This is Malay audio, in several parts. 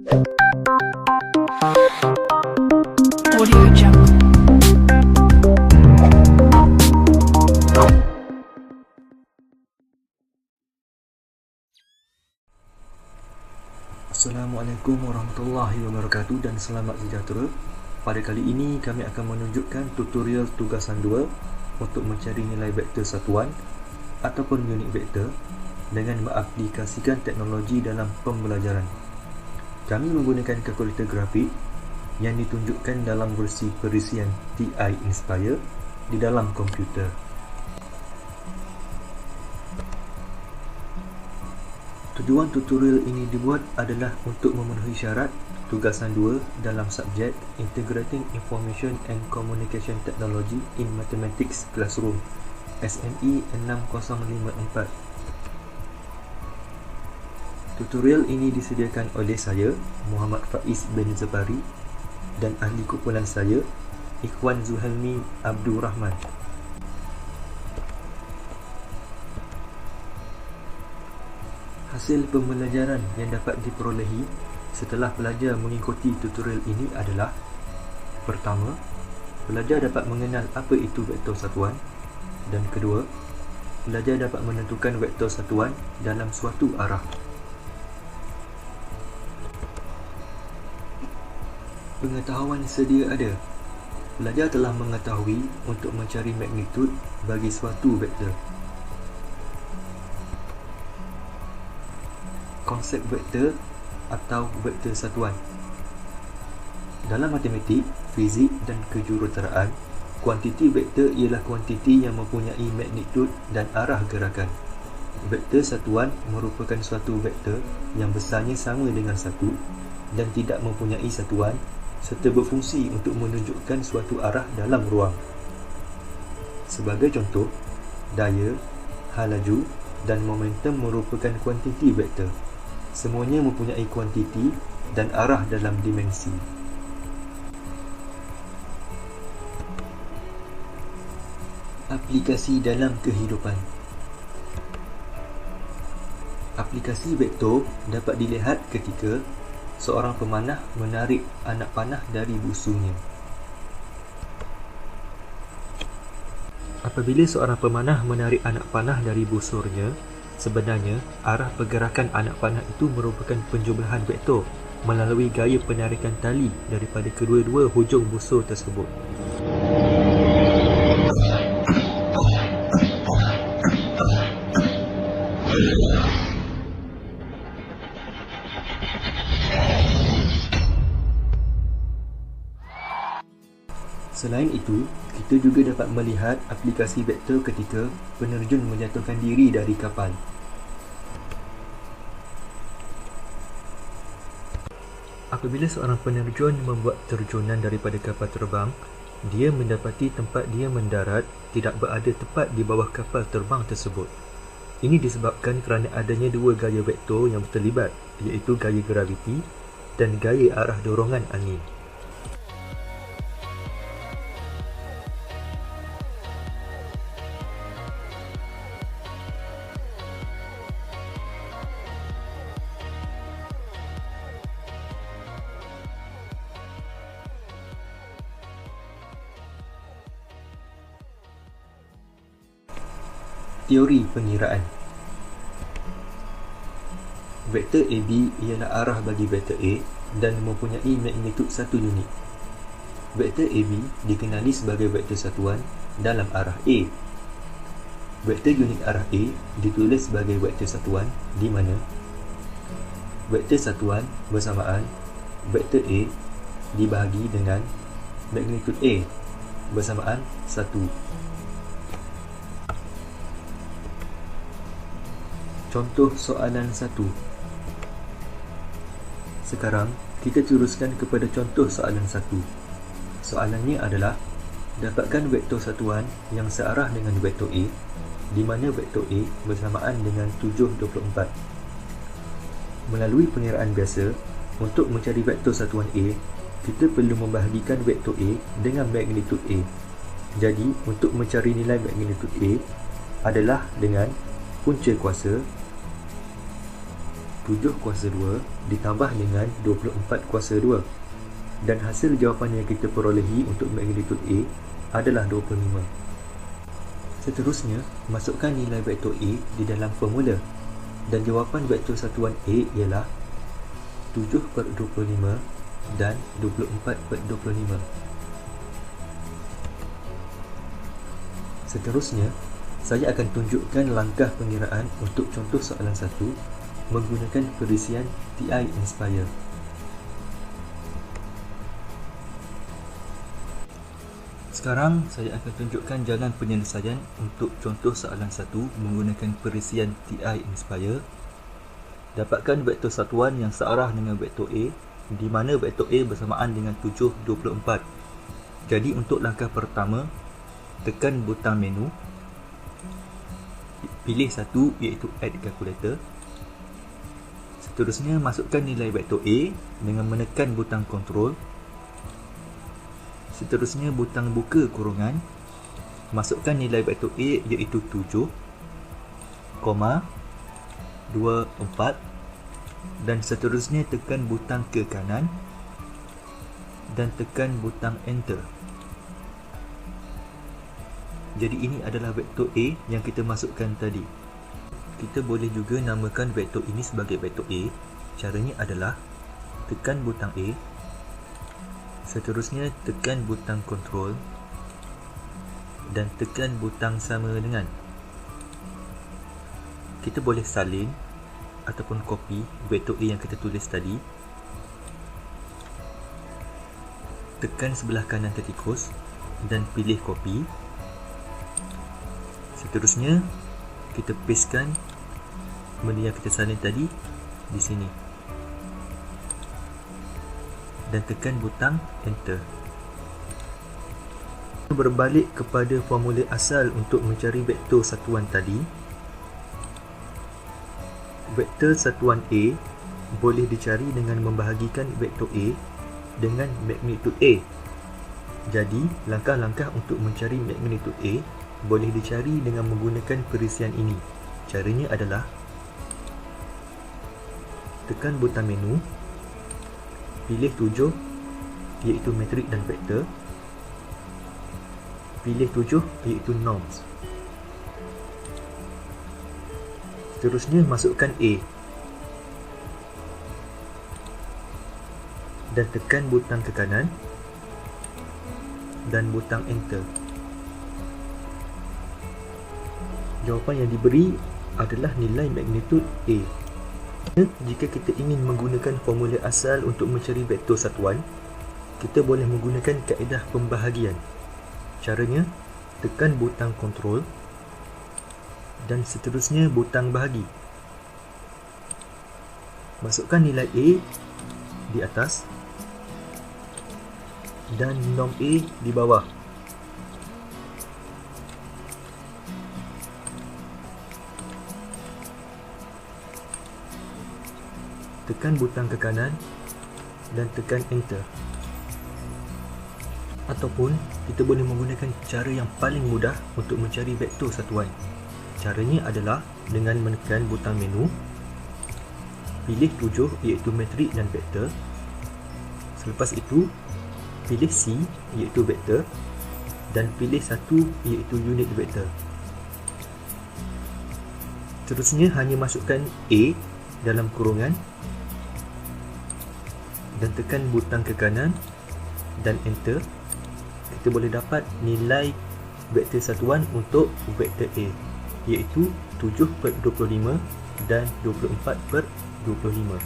Audio Jungle. Assalamualaikum warahmatullahi wabarakatuh dan selamat sejahtera. Pada kali ini kami akan menunjukkan tutorial tugasan 2 untuk mencari nilai vektor satuan ataupun unit vektor dengan mengaplikasikan teknologi dalam pembelajaran. Kami menggunakan kalkulator grafik yang ditunjukkan dalam versi perisian TI Inspire di dalam komputer. Tujuan tutorial ini dibuat adalah untuk memenuhi syarat tugasan 2 dalam subjek Integrating Information and Communication Technology in Mathematics Classroom SME 6054. Tutorial ini disediakan oleh saya, Muhammad Faiz bin Zabari, dan ahli kumpulan saya, Ikhwan Zuhalmi Abdul Rahman. Hasil pembelajaran yang dapat diperolehi setelah pelajar mengikuti tutorial ini adalah: pertama, pelajar dapat mengenal apa itu vektor satuan, dan kedua, pelajar dapat menentukan vektor satuan dalam suatu arah. Pengetahuan sedia ada. Pelajar telah mengetahui untuk mencari magnitud bagi suatu vektor. Konsep vektor atau vektor satuan. Dalam matematik, fizik dan kejuruteraan, kuantiti vektor ialah kuantiti yang mempunyai magnitud dan arah gerakan. Vektor satuan merupakan suatu vektor yang besarnya sama dengan 1 dan tidak mempunyai satuan serta berfungsi untuk menunjukkan suatu arah dalam ruang. Sebagai contoh, daya, hal laju dan momentum merupakan kuantiti vektor. Semuanya mempunyai kuantiti dan arah dalam dimensi. Aplikasi dalam kehidupan. Aplikasi vektor dapat dilihat ketika seorang pemanah menarik anak panah dari busunya. Apabila seorang pemanah menarik anak panah dari busurnya, sebenarnya arah pergerakan anak panah itu merupakan penjumlahan vektor melalui gaya penarikan tali daripada kedua-dua hujung busur tersebut. Selain itu, kita juga dapat melihat aplikasi vektor ketika penerjun menjatuhkan diri dari kapal. Apabila seorang penerjun membuat terjunan daripada kapal terbang, dia mendapati tempat dia mendarat tidak berada tepat di bawah kapal terbang tersebut. Ini disebabkan kerana adanya dua gaya vektor yang terlibat, iaitu gaya graviti dan gaya arah dorongan angin. Teori pengiraan. Vektor AB ialah arah bagi vektor A dan mempunyai magnitud 1 unit. Vektor AB dikenali sebagai vektor satuan dalam arah A. Vektor unit arah A ditulis sebagai vektor satuan di mana vektor satuan bersamaan vektor A dibahagi dengan magnitud A bersamaan 1. Contoh soalan 1. Sekarang, kita teruskan kepada contoh soalan 1. Soalannya adalah, dapatkan vektor satuan yang searah dengan vektor A, di mana vektor A bersamaan dengan 724. Melalui pengiraan biasa, untuk mencari vektor satuan A, kita perlu membahagikan vektor A dengan magnitud A. Jadi, untuk mencari nilai magnitud A adalah dengan punca kuasa 7 kuasa 2 ditambah dengan 24 kuasa 2. Dan hasil jawapan yang kita perolehi untuk magnitud A adalah 25. Seterusnya, masukkan nilai vektor A di dalam formula. Dan jawapan vektor satuan A ialah 7/25 dan 24/25. Seterusnya, saya akan tunjukkan langkah pengiraan untuk contoh soalan 1 menggunakan perisian TI Nspire. Sekarang, saya akan tunjukkan jalan penyelesaian untuk contoh soalan 1 menggunakan perisian TI Nspire. Dapatkan vektor satuan yang searah dengan vektor A, di mana vektor A bersamaan dengan 7/24. Jadi, untuk langkah pertama, tekan butang menu, pilih satu iaitu Add Calculator. Seterusnya, masukkan nilai vektor A dengan menekan butang Ctrl. Seterusnya, butang buka kurungan, masukkan nilai vektor A iaitu 7,24 dan seterusnya tekan butang ke kanan dan tekan butang Enter. Jadi ini adalah vektor A yang kita masukkan tadi. Kita boleh juga namakan vektor ini sebagai vektor A. Caranya adalah tekan butang A, seterusnya tekan butang Ctrl dan tekan butang sama dengan. Kita boleh salin ataupun copy vektor A yang kita tulis tadi. Tekan sebelah kanan tertikus dan pilih copy. Seterusnya, kita pastekan benda yang kita salin tadi di sini dan tekan butang Enter. Berbalik kepada formula asal untuk mencari vektor satuan tadi. Vektor satuan A boleh dicari dengan membahagikan vektor A dengan magnitud A. Jadi, langkah-langkah untuk mencari magnitud A boleh dicari dengan menggunakan perisian ini. Caranya adalah tekan butang menu, pilih 7 iaitu metrik dan vektor, pilih 7 iaitu norms. Seterusnya, masukkan A dan tekan butang ke kanan dan butang Enter. Jawapan yang diberi adalah nilai magnitud A. Jika kita ingin menggunakan formula asal untuk mencari vektor satuan, kita boleh menggunakan kaedah pembahagian. Caranya, tekan butang Ctrl dan seterusnya butang bahagi. Masukkan nilai A di atas dan norm A di bawah. Tekan butang ke kanan dan tekan Enter. Ataupun kita boleh menggunakan cara yang paling mudah untuk mencari vektor satuan. Caranya adalah dengan menekan butang menu, pilih 7 iaitu metrik dan vektor. Selepas itu, pilih C iaitu vektor dan pilih 1 iaitu unit vektor. Seterusnya, hanya masukkan A dalam kurungan dan tekan butang ke kanan dan Enter. Kita boleh dapat nilai vektor satuan untuk vektor A iaitu 7/25 dan 24/25.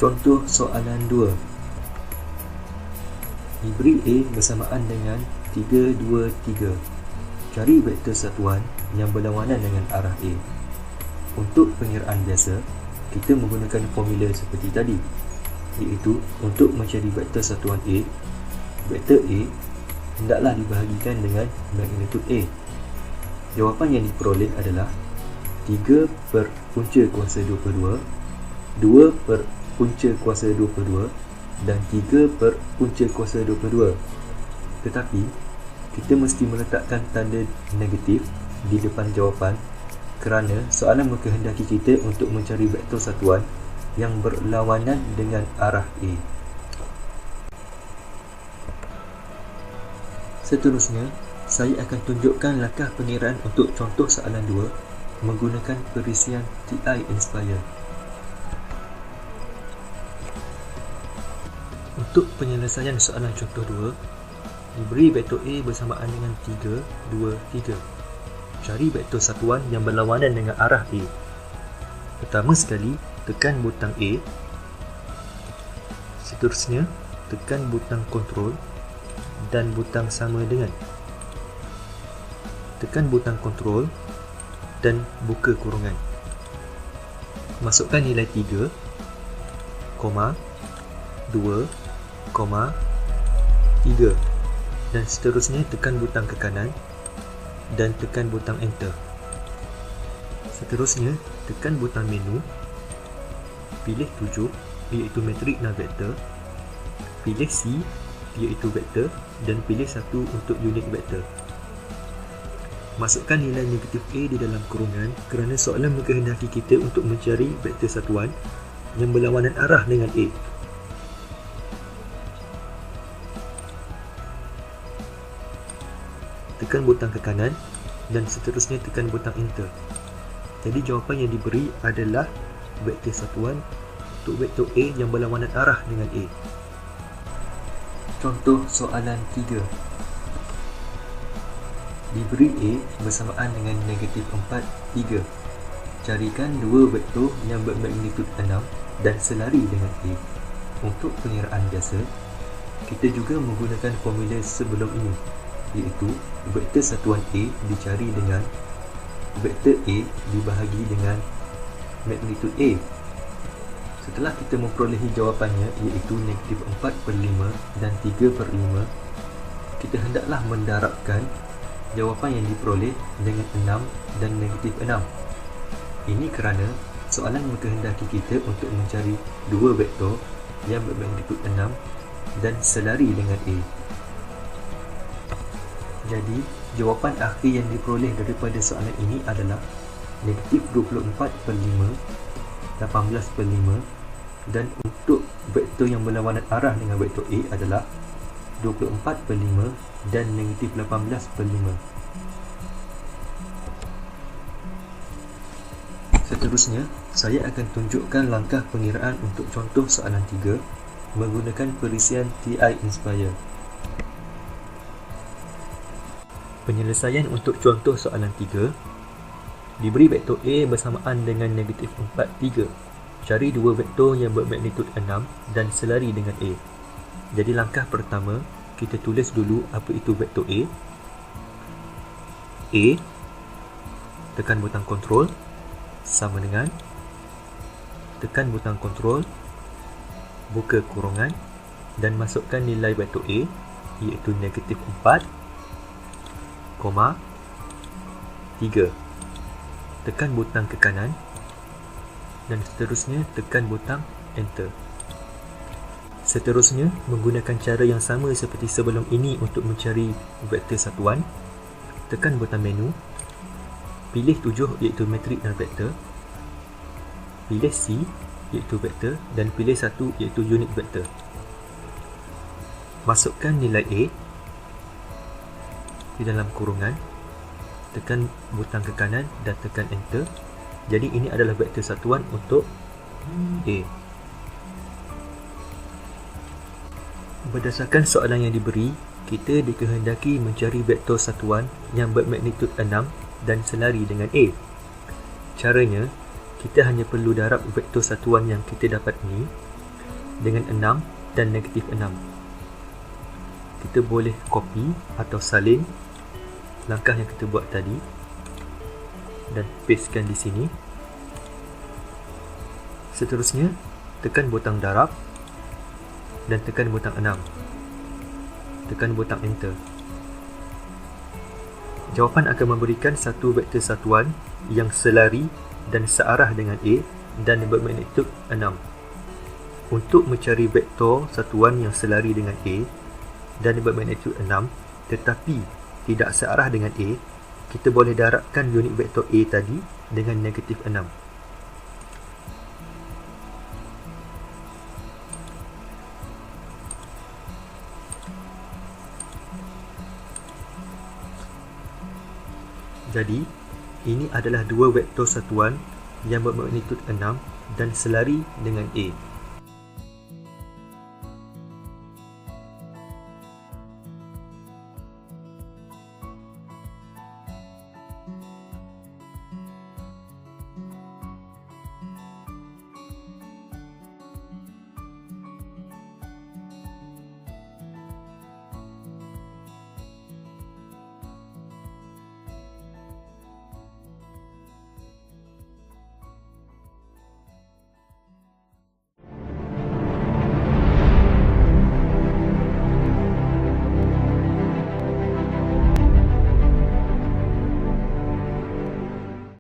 Contoh soalan 2. Diberi A bersamaan dengan 3, 2, 3. Cari vektor satuan yang berlawanan dengan arah A. Untuk pengiraan biasa, kita menggunakan formula seperti tadi, iaitu untuk mencari vektor satuan A, vektor A hendaklah dibahagikan dengan magnitud A. Jawapan yang diperoleh adalah 3 per punca kuasa 2/2, 2 per punca kuasa 2/2 dan 3 per punca kuasa 2/2. Tetapi, kita mesti meletakkan tanda negatif di depan jawapan kerana soalan mengkehendaki kita untuk mencari vektor satuan yang berlawanan dengan arah A. Seterusnya, saya akan tunjukkan langkah pengiraan untuk contoh soalan 2 menggunakan perisian TI Inspire. Untuk penyelesaian soalan contoh 2, diberi vektor A bersamaan dengan 3, 2, 3. Cari vektor satuan yang berlawanan dengan arah A. Pertama sekali, tekan butang A. Seterusnya, tekan butang kontrol dan butang sama dengan. Tekan butang kontrol dan buka kurungan. Masukkan nilai 3, 2, 3 dan seterusnya tekan butang ke kanan dan tekan butang enter. Seterusnya tekan butang menu, pilih 7 iaitu metrik dan vektor, pilih C iaitu vektor dan pilih 1 untuk unit vektor. Masukkan nilai negatif A di dalam kurungan kerana soalan mengkehendaki kita untuk mencari vektor satuan yang berlawanan arah dengan A. Tekan butang ke kanan dan seterusnya tekan butang enter. Jadi jawapan yang diberi adalah vektor satuan untuk vektor A yang berlawanan arah dengan A. Contoh soalan 3. Diberi A bersamaan dengan negatif 4, 3. Carikan dua vektor yang bermagnitud 6 dan selari dengan A. Untuk pengiraan biasa, kita juga menggunakan formula sebelum ini, iaitu vektor satuan A dicari dengan vektor A dibahagi dengan magnitud A. Setelah kita memperolehi jawapannya iaitu negatif 4/5 dan 3/5, kita hendaklah mendarabkan jawapan yang diperoleh dengan 6 dan negatif 6. Ini kerana soalan mengkehendaki kita untuk mencari dua vektor yang bermagnitud 6 dan selari dengan A. Jadi, jawapan akhir yang diperoleh daripada soalan ini adalah negatif 24/5, 18/5 dan untuk vektor yang berlawanan arah dengan vektor A adalah 24/5 dan negatif 18/5. Seterusnya, saya akan tunjukkan langkah pengiraan untuk contoh soalan 3 menggunakan perisian TI Inspire. Penyelesaian untuk contoh soalan 3, diberi vektor A bersamaan dengan negatif 4, 3. Cari dua vektor yang bermagnitud 6 dan selari dengan A. Jadi langkah pertama, kita tulis dulu apa itu vektor A. A, tekan butang kontrol, sama dengan, tekan butang kontrol, buka kurungan dan masukkan nilai vektor A iaitu negatif 4, 3. Tekan butang ke kanan dan seterusnya tekan butang enter. Seterusnya, menggunakan cara yang sama seperti sebelum ini untuk mencari vektor satuan, tekan butang menu, pilih 7 iaitu metrik dan vektor, pilih C iaitu vektor dan pilih 1 iaitu unit vektor. Masukkan nilai A di dalam kurungan, tekan butang ke kanan dan tekan enter. Jadi ini adalah vektor satuan untuk A. Berdasarkan soalan yang diberi, kita dikehendaki mencari vektor satuan yang bermagnitud 6 dan selari dengan A. Caranya, kita hanya perlu darab vektor satuan yang kita dapat ini dengan 6 dan negatif 6. Kita boleh copy atau salin langkah yang kita buat tadi dan pastekan di sini. Seterusnya, tekan butang darab dan tekan butang 6. Tekan butang enter. Jawapan akan memberikan satu vektor satuan yang selari dan searah dengan A dan bermagnitud 6. Untuk mencari vektor satuan yang selari dengan A dan bermagnitud 6 tetapi tidak searah dengan A, kita boleh darabkan unit vektor A tadi dengan negatif 6. Jadi, ini adalah dua vektor satuan yang bermagnitud 6 dan selari dengan A.